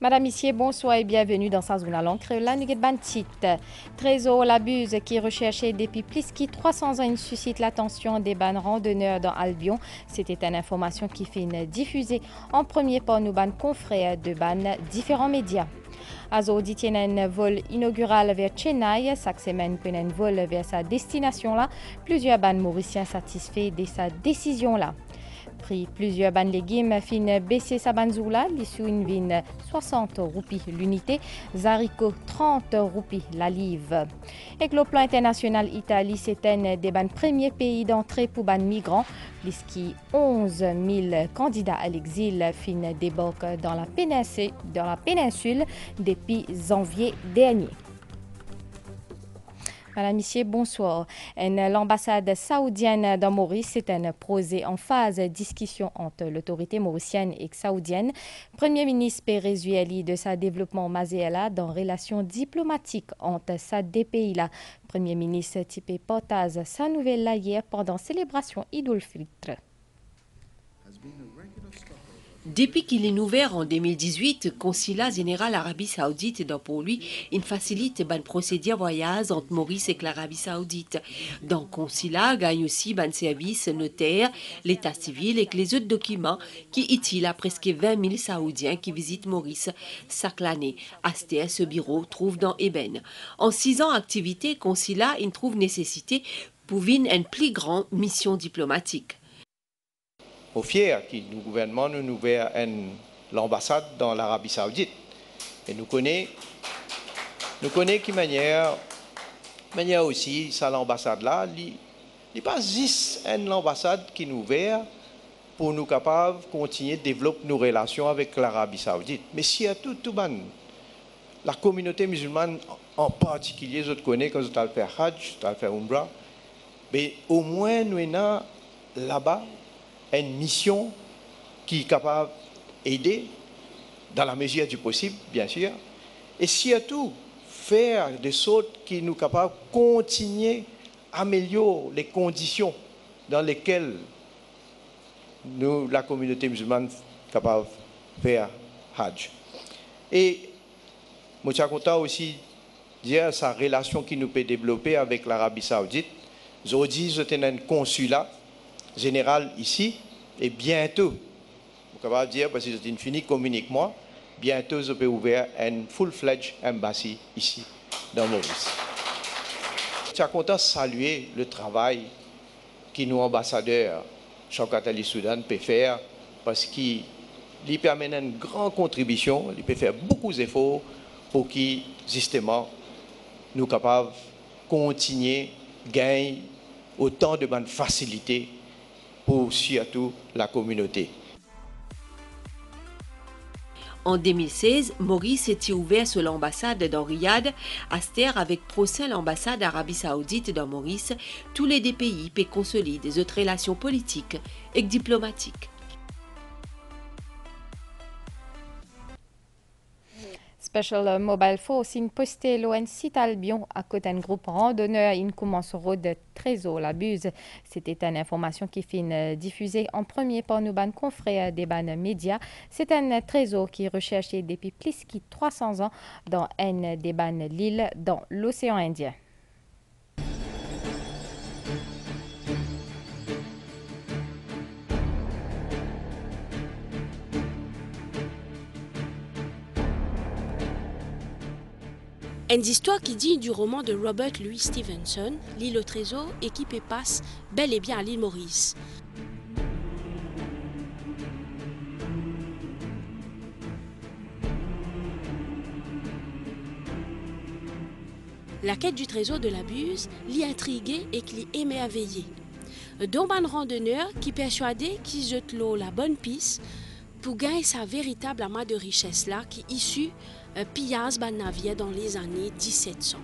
Madame, Monsieur, bonsoir et bienvenue dans sa zone à l'encre. La nuit bantit. Trésor l'abuse qui est recherché depuis plus de 300 ans suscite l'attention des ban randonneurs dans Albion. C'était une information qui fait diffusée en premier par nos ban confrères de ban différents médias. Azodi tient un vol inaugural vers Chennai. Chaque semaine, peut un vol vers sa destination là. Plusieurs ban mauriciens satisfaits de sa décision là. Prix plusieurs ban légumes fin baisser sa banzoula, l'issue une vine 60 roupies l'unité, Zarico 30 roupies la livre. Et le plan international Italie, c'est un des ban premiers pays d'entrée pour ban migrants, puisqu'il 11 000 candidats à l'exil fin débarquent dans la péninsule depuis janvier dernier. Madame, Monsieur, bonsoir. L'ambassade saoudienne dans Maurice est un projet en phase de discussion entre l'autorité mauricienne et saoudienne. Premier ministre Pérézueli de sa développement Mazéala dans relations diplomatiques entre ces deux pays-là. Premier ministre Tipé Portaz sa nouvelle là hier pendant célébration Idoul Fitr. Depuis qu'il est ouvert en 2018, le consulat général Arabie Saoudite dans pour lui, il facilite le procédure voyage entre Maurice et l'Arabie Saoudite. Dans le consulat, gagne aussi un service notaire, l'état civil et les autres documents qui utilisent à presque 20 000 Saoudiens qui visitent Maurice chaque année. Asté, ce bureau trouve dans Eben. En 6 ans d'activité, le consulat il trouve nécessité pour une plus grande mission diplomatique. Au fier que le gouvernement nous ouvert l'ambassade dans l'Arabie Saoudite. Et nous connaissons qui manière aussi ça l'ambassade là, il n'est pas juste l'ambassade qui nous ouvert pour nous capables de continuer de développer nos relations avec l'Arabie Saoudite. Mais surtout la communauté musulmane en particulier, je connais quand je vais faire Hajj, je vais faire Umrah, mais au moins nous avons là-bas une mission qui est capable d'aider dans la mesure du possible, bien sûr, et surtout faire des choses qui nous capables de continuer à améliorer les conditions dans lesquelles nous, la communauté musulmane, est capable de faire Hajj. Et je suis content aussi de dire sa relation qui nous peut développer avec l'Arabie Saoudite. Aujourd'hui, je tenais un consulat général ici, et bientôt, je suis capable de dire, parce que c'est une finie communique-moi, bientôt je peux ouvrir un full-fledged embassy ici, dans Maurice. Je suis content de saluer le travail que nos ambassadeurs, Chaukat Ali Soudan, peuvent faire, parce qu'il permet une grande contribution, il peut faire beaucoup d'efforts pour que, justement, nous soyons capables de continuer à gagner autant de bonnes facilités pour surtout la communauté. En 2016, Maurice était ouvert sur l'ambassade dans Riyad, Aster avec procès l'ambassade d'Arabie Saoudite dans Maurice, tous les deux pays peuvent consolider des autres relations politiques et diplomatiques. Special Mobile Force in posté l'ON site Albion à côté d'un groupe randonneur in commence road Trésor l'abuse. C'était une information qui fait diffusée en premier par nos ban confrères des ban médias. C'est un trésor qui est recherché depuis plus de 300 ans dans un des ban l'île dans l'océan Indien. Une histoire qui dit du roman de Robert Louis Stevenson, L'île au trésor, et qui passe bel et bien à l'île Maurice. La quête du trésor de la Buse l'y intrigué et qui l'y émerveillé. Dont un randonneur qui persuadé qu'il jette l'eau la bonne piste pour gagner sa véritable amas de richesse là qui issue pillage ban navire dans les années 1700.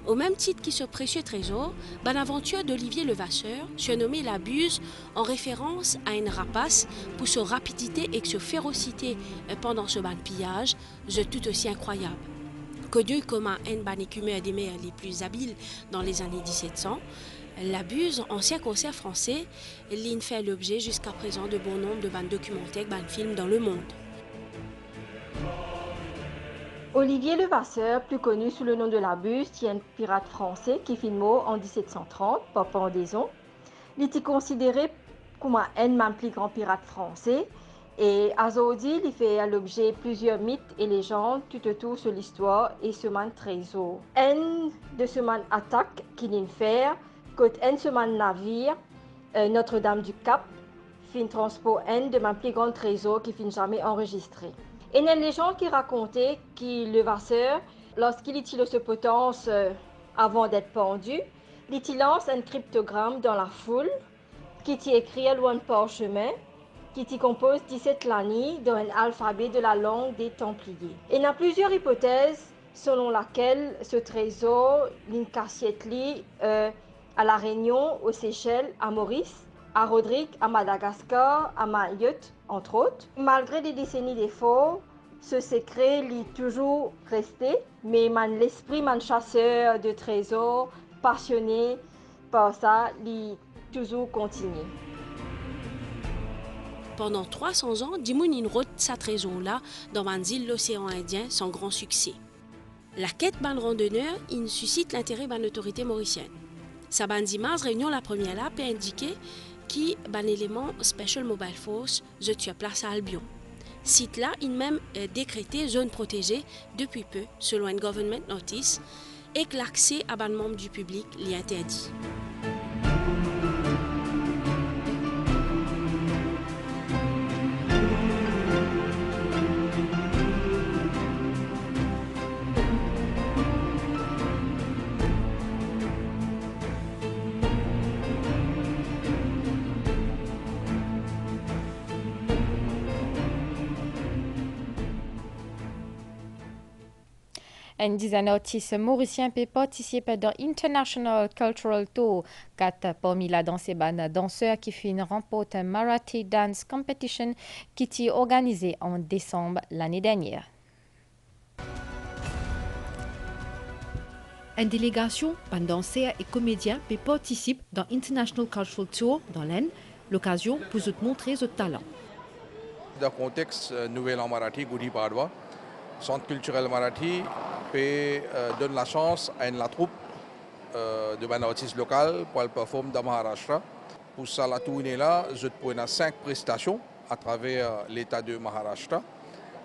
Au même titre que ce précieux trésor, ban aventure d'Olivier Levasseur, surnommé la Buse en référence à une rapace pour sa rapidité et sa férocité pendant ce ban pillage, tout aussi incroyable. Connu comme un ban écumeur des mers les plus habiles dans les années 1700, la Buse, ancien concert français, l'in fait l'objet jusqu'à présent de bon nombre de ban documentaires, ban films dans le monde. Olivier Levasseur, plus connu sous le nom de la Buse, est un pirate français qui fit mort en 1730 par pendaison. Il était considéré comme un des plus grands pirates français et aujourd'hui, il fait l'objet de plusieurs mythes et légendes tout autour de l'histoire et ce man trésor. Un de ce man attaque qu'il vient faire, côté un de ce man navire, Notre-Dame du Cap, fin transport un de mes plus grands trésors qui finit jamais enregistré. Et il y a une légende qui racontait que Levasseur, lorsqu'il utilise ce potence avant d'être pendu, il lance un cryptogramme dans la foule qui est écrit à loin de parchemin, qui compose 17 lignes dans un alphabet de la langue des Templiers. Et il y a plusieurs hypothèses selon lesquelles ce trésor, une cassette à La Réunion, aux Seychelles, à Maurice, à Rodrigue, à Madagascar, à Mayotte, entre autres. Malgré des décennies d'efforts, ce secret est toujours resté, mais l'esprit de chasseur de trésors, passionné par ça, il toujours continué. Pendant 300 ans, Dimoun route sa trésor-là dans les l'océan Indien sans grand succès. La quête ban randonneur, il suscite l'intérêt de l'autorité mauricienne. Sa bandimaz réunion la première là peut indiquer qui ban élément Special Mobile Force je tue place à Albion. Site là, il même décrété zone protégée depuis peu selon une government notice et que l'accès à ban membre du public l'y interdit. Une dizaine d'artistes mauriciens peuvent participer dans International Cultural Tour. 4 parmi la danse et danseurs qui remportent un Marathi Dance Competition qui est organisé en décembre l'année dernière. Une délégation, danseurs et comédiens peuvent participer dans International Cultural Tour dans l'Aisne, l'occasion pour vous montrer votre talent. Dans le contexte Nouvel An Marathi, Gudi Padwa, Centre culturel Marathi donne la chance à la troupe de artistes locaux pour performer dans Maharashtra. Pour ça, la tournée là, je prends 5 prestations à travers l'État de Maharashtra.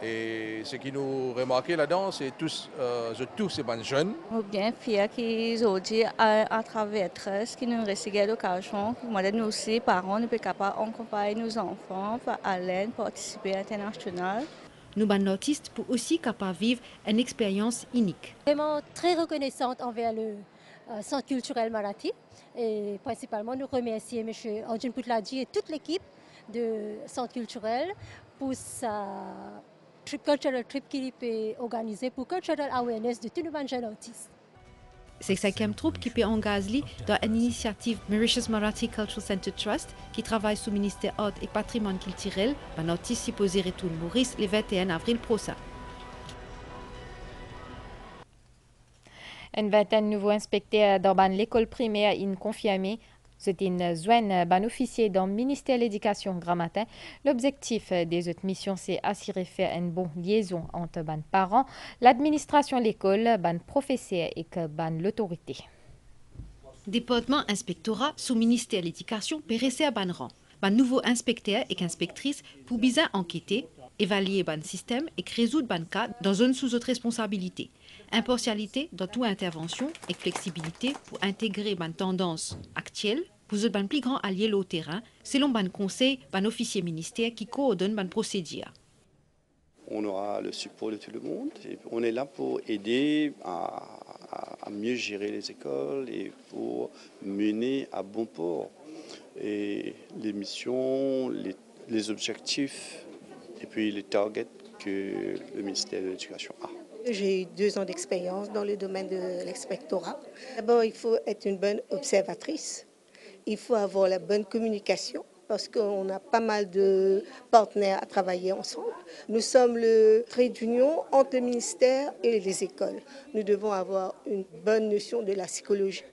Et ce qui nous remarque là-dedans, c'est tous ces bonnes jeunes. Nous sommes bien fiers qu'aujourd'hui, à travers ce qui nous reste l'occasion, nous aussi, parents, nous sommes capables d'accompagner nos enfants à l'aide, participer à l'international. Nous, artistes, pour aussi capables vivre une expérience unique. Vraiment très reconnaissante envers le Centre culturel Marathi et principalement nous remercier M. Arjun Putladji et toute l'équipe de Centre culturel pour sa cultural trip qu'il peut organiser pour cultural awareness de tous nos jeunes artistes. C'est la 5e troupe qui peut engager dans une initiative Mauritius Marathi Cultural Center Trust qui travaille sous le ministère Art et Patrimoine culturel. Un artiste supposé retourner Maurice le 21 avril prochain. Une vingtaine de nouveaux inspecteurs dans l'école primaire ont confirmé. C'est une zone ban officier dans le ministère de l'Éducation Grammatin. L'objectif des autres missions, c'est assurer faire une bonne liaison entre ban parents, l'administration de l'école, ban professeurs et ban l'autorité. Département inspectorat sous ministère de l'Éducation peut rester à ban rang. Ban nouveaux inspecteurs et inspectrices pour bien enquêter, évaluer ban système et résoudre ban cas dans zone sous autre responsabilité. Impartialité dans toute intervention et flexibilité pour intégrer ban tendance actuelle pour être ban plus grand allié au terrain selon ban conseil ban officier ministère qui coordonne ban procédure. On aura le support de tout le monde et on est là pour aider à mieux gérer les écoles et pour mener à bon port et les missions, les objectifs et puis les targets que le ministère de l'Éducation a. J'ai eu 2 ans d'expérience dans le domaine de l'inspectorat. D'abord, il faut être une bonne observatrice. Il faut avoir la bonne communication parce qu'on a pas mal de partenaires à travailler ensemble. Nous sommes le trait d'union entre le ministère et les écoles. Nous devons avoir une bonne notion de la psychologie.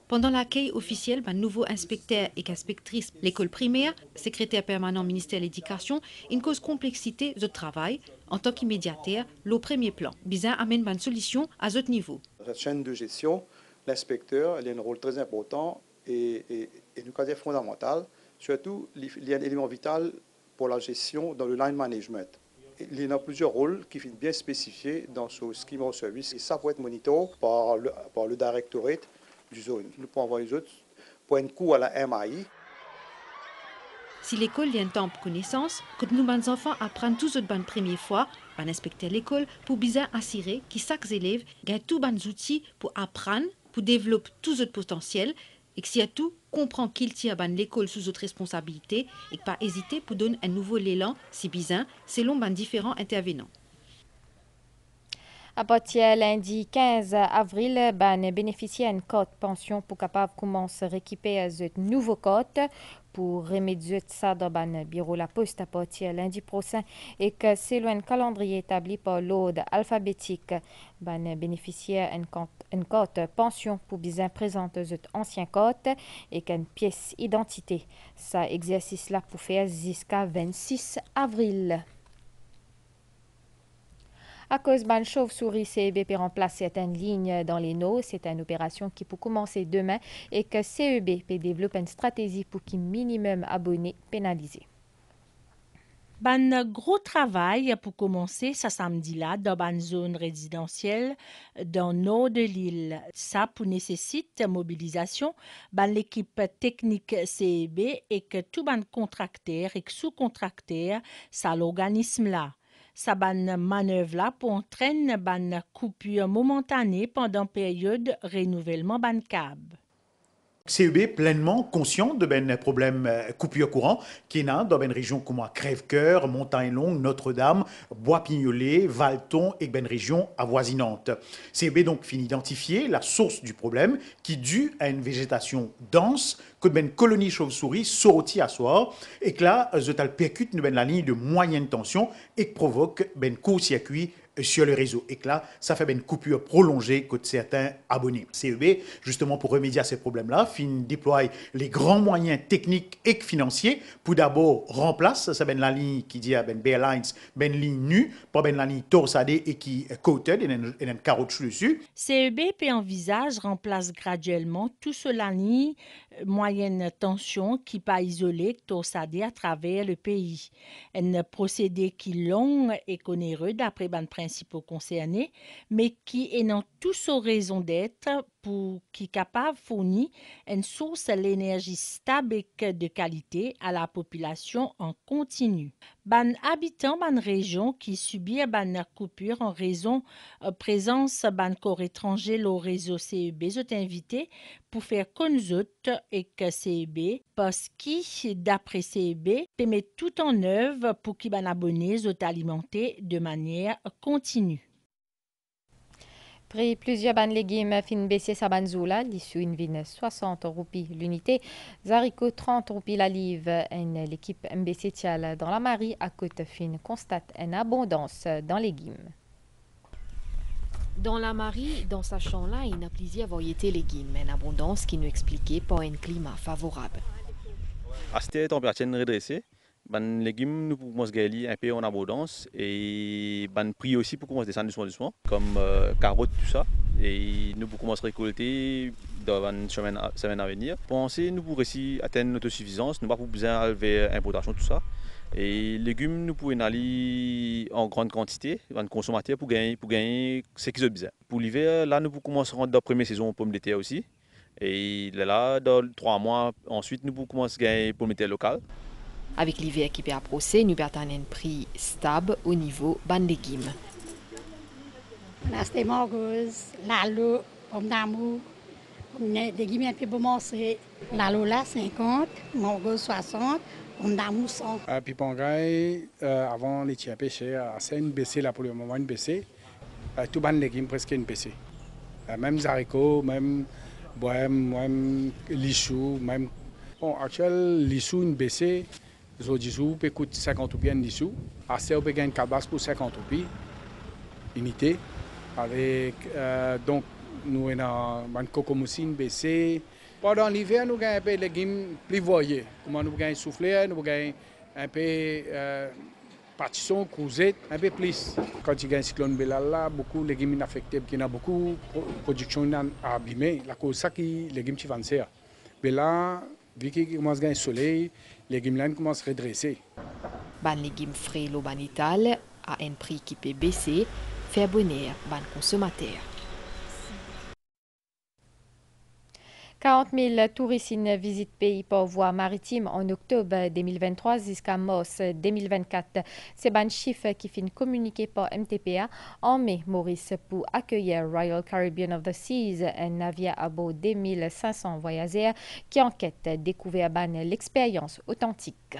Pendant l'accueil officiel, un nouveau inspecteur et inspectrice l'école primaire, secrétaire permanent ministère de l'Éducation, une cause complexité de travail, En tant qu'immédiataire, le premier plan, bizarre amène une solution à ce niveau. Dans cette chaîne de gestion, l'inspecteur a un rôle très important et nous cadre fondamental. Surtout, il y a un élément vital pour la gestion dans le line management. Il y a plusieurs rôles qui sont bien spécifiés dans ce scheme of service et ça peut être monitoré par le directorate du zone. Nous pouvons avoir les autres pour un coup à la MAI. Si l'école y a un temps de connaissance, quand nous, les enfants, apprennent tous autres bonnes première fois, on inspecte l'école pour bien assurer que chaque élève gagne tous les outils pour apprendre, pour développer tous autres potentiels et que si à tout, comprend qu'il tient l'école sous autre responsabilité et que pas hésiter pour donner un nouveau élan si besoin selon les différents intervenants. À partir de lundi 15 avril, les bénéficiaires d'une carte pension pour capable commencer à récupérer ce nouveau carte pour remédier ça dans le bureau la poste à partir de lundi prochain et que selon un calendrier établi par l'ordre alphabétique, les bénéficiaires une carte pension pour bien présenter cette ancienne carte et qu'une pièce d'identité. Ça exercice là pour faire jusqu'à 26 avril. À cause d'une chauve-souris, CEB peut remplacer certaines lignes dans les NO. C'est une opération qui peut commencer demain et que CEB peut développer une stratégie pour qu'il minimum abonnés pénalisés. Un gros travail pour commencer ce samedi-là dans une zone résidentielle dans le nord de l'île. Ça pour nécessite mobilisation de l'équipe technique CEB et que tout les contracteurs et sous-contracteurs ça l'organisme-là. Sa manœuvre-là pour entraîner une coupure momentanée pendant la période renouvellement ban cab. CEB pleinement conscient de ben problème coupure courant qui est dans une région comme Crèvecoeur, Montagne Longue, Notre-Dame, Bois-Pignolet, Valton et ben région avoisinante. CEB donc finit d'identifier la source du problème qui est due à une végétation dense que ben colonie chauve-souris sortie à soir et que là je percute ben la ligne de moyenne tension et que provoque ben court-circuit sur le réseau. Et que là, ça fait une coupure prolongée que certains abonnés. CEB, justement pour remédier à ces problèmes-là, déploie les grands moyens techniques et financiers pour d'abord remplacer la ligne qui dit à Airlines, ligne nue, pour la ligne torsadée et qui coated et une carotte dessus. CEB envisage remplace graduellement tout cela ligne moyenne tension qui pas isolé torsadée à travers le pays. Un procédé qui long et onéreux d'après les principaux concernés, mais qui est dans toute sa raison d'être pour qui capable fournir une source d'énergie stable et de qualité à la population en continu. Les habitants de région qui subissent une coupure en raison de présence d'un corps étranger au réseau CEB sont invités pour faire consulter et que CEB parce que d'après CEB permet tout en œuvre pour qu'ils les abonnés soient alimentés de manière continue. Prix plusieurs ban légumes fin baissé sa banzoula, dissous une vine 60 roupies l'unité, haricots 30 roupies la livre. L'équipe MBC Tial dans la Marie à côte fine constate une abondance dans les légumes. Dans la Marie, dans sa champ-là, il n'a plusieurs variétés de légumes, une abondance qui nous expliquait par un climat favorable. À cette température redressée, les légumes nous pouvons gagner un peu en abondance et le prix aussi pour commencer à descendre doucement, comme carottes, tout ça. Et nous pouvons commencer à récolter dans une semaine à venir. Pensez, nous pourrons aussi atteindre notre suffisance, nous n'avons pas besoin d'élever l'importation, tout ça. Et les légumes, nous pouvons aller en grande quantité, en consommateur pour gagner ce qu'ils ont besoin. Pour l'hiver, là, nous pouvons commencer à rentrer dans la première saison pommes de terre aussi. Et là, dans 3 mois, ensuite, nous pouvons commencer à gagner pommes de terre locales. Avec l'hiver qui peut approcher, nous perdons un prix stable au niveau ban légumes. Là, c'est morgose, lalo, pomme d'amour, des légumes un peu manger. Lalo là, 50, morgose 60, pomme d'amour 100. Puis Pangay, avant les tiens pêchés, c'est une baissée là pour le moment, une baissée. Tout ban légumes presque une baissée. Même haricots, même bohème, même lichou, même. Bon, actuellement, lichou une baissée. Les autres peut coûter 50 roupies en dessous. Assez, on peut gagner une calebasse pour 50 roupies, unité. Avec, donc, nous avons une cocomoussine baissée. Pendant l'hiver, nous gagnons un peu de légumes plus voyés. Comment nous gagnons soufflé, nous gagnons un peu partition, courgette, un peu plus. Quand il y a un cyclone Belal là, beaucoup de légumes inaffectables, qui a beaucoup de production abîmée, la cause ça qui légumes qui vendent ça. Mais là, vu qu'il commence à gagner soleil, les légumes là commencent à redresser. Ban légumes frais l'Obanital à un prix qui peut baisser, faire bonheur ban consommateurs. 40 000 touristes visitent pays par voie maritime en octobre 2023 jusqu'à mars 2024. C'est un chiffre qui finit communiqué par MTPA en mai, Maurice, pour accueillir Royal Caribbean of the Seas, un navire à bord de 1500 voyageurs qui enquête découvert l'expérience authentique.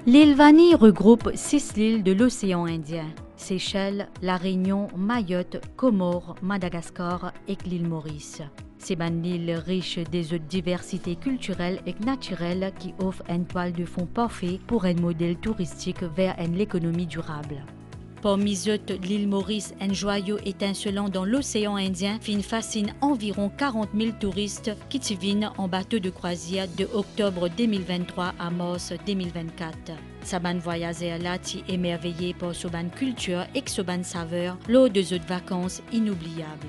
L'île Vanille regroupe 6 îles de l'océan Indien. Seychelles, La Réunion, Mayotte, Comores, Madagascar et l'île Maurice. C'est une île riche des diversités culturelles et naturelles qui offre une toile de fond parfait pour un modèle touristique vers l'économie durable. Parmi eux, l'île Maurice, un joyau étincelant dans l'océan Indien, fascine environ 40 000 touristes qui viennent en bateau de croisière de octobre 2023 à mars 2024. Saban voyageurs là qui émerveillés par soban culture et soban saveur lors de autres vacances inoubliables.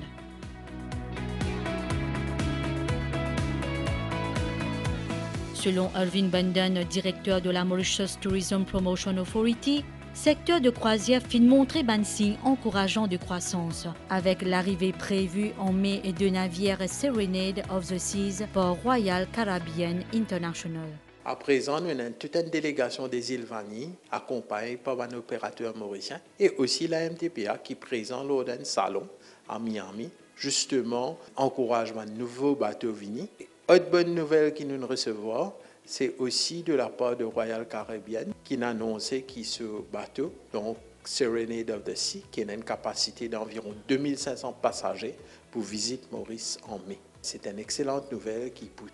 Selon Irvin Bundon, directeur de la Mauritius Tourism Promotion Authority, secteur de croisière fin montrer un signe encourageant de croissance, avec l'arrivée prévue en mai de navires Serenade of the Seas par Royal Caribbean International. À présent, nous avons toute une délégation des îles Vanille, accompagnée par un opérateur mauricien, et aussi la MTPA qui présente lors d'un salon à Miami, justement, encouragement de nouveaux bateaux Vini. Autre bonne nouvelle que nous recevons, c'est aussi de la part de Royal Caribbean qui a annoncé que ce bateau, donc Serenade of the Sea, qui a une capacité d'environ 2500 passagers pour visiter Maurice en mai. C'est une excellente nouvelle qui peut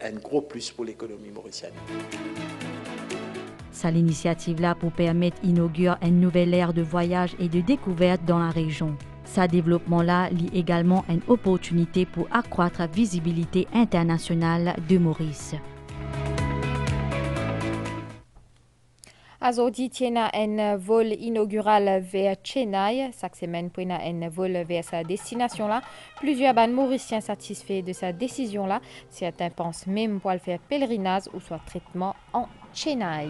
un gros plus pour l'économie mauricienne. C'est l'initiative-là pour permettre d'inaugurer une nouvelle ère de voyage et de découverte dans la région. Ce développement-là lie également une opportunité pour accroître la visibilité internationale de Maurice. Aujourd'hui, il y a un vol inaugural vers Chennai. Chaque semaine, il y a un vol vers sa destination-là. Plusieurs Mauriciens satisfaits de sa décision-là. Certains pensent même pour faire pèlerinage ou soit traitement en Chennai.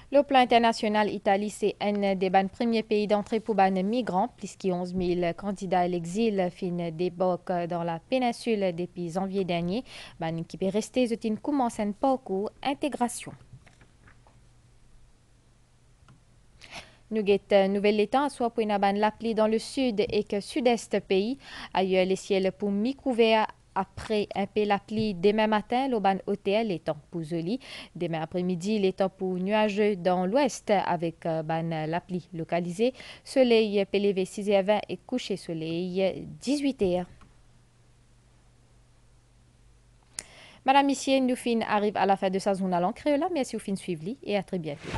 Le plan international, l'Italie, c'est un des premiers pays d'entrée pour les migrants. Plus de 11 000 candidats à l'exil débarquent dans la péninsule depuis janvier dernier. Qui peut rester, commence un parcours d'intégration. Nous avons nouvel état, soit pour l'appli dans le sud et que sud-est pays. Ailleurs, les ciels pour mi-couverts. Après un peu la pluie demain matin, l'Auban hôtel est temps pour joli. Demain après-midi, il est temps pour nuageux dans l'ouest avec la pluie localisée. Soleil peut lever 6h20 et coucher soleil 18h. Madame, Monsieur, nous arrive à la fin de sa zone à l'encre. Merci au fin suivi et à très bientôt.